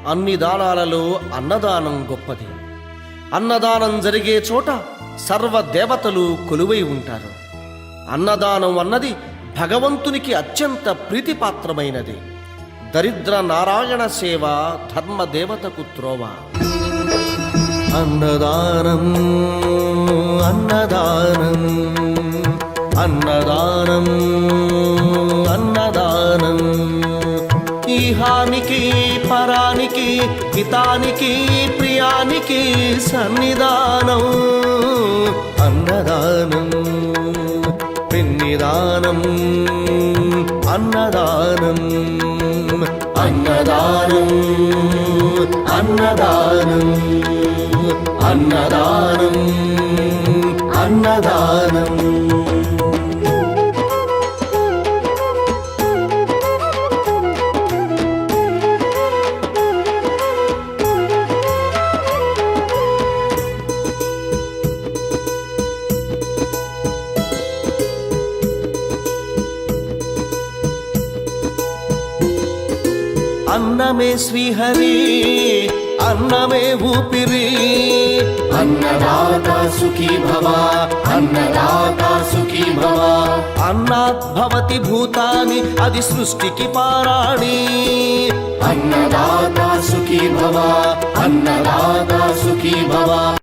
అన్ని దానాలలో అన్నదానం గొప్పది. అన్నదానం జరిగే చోట సర్వదేవతలు కొలువై ఉంటారు. అన్నదానం అన్నది భగవంతునికి అత్యంత ప్రీతిపాత్రమైనది. దరిద్ర నారాయణ సేవ ధర్మదేవతకు త్రోవ. అన్నదానం అన్నదానం అన్నదానం అన్నదానం ఈహానికి పరానికి హితానికి ప్రియానికి సన్నిధానం. అన్నదానం పిన్నిదానం అన్నదానం అన్నదానం అన్నదానం అన్నదానం అన్నదానం. అన్నమే శ్రీహరి అన్నమే ఊపిరి. అన్నదాత సుఖీ భవ అన్నదాత సుఖీ భవ. అన్నాత్ భవతి భూతాని అది సృష్టికి పారాణి. అన్నదాత సుఖీ భవ అన్నదాత సుఖీ భవ.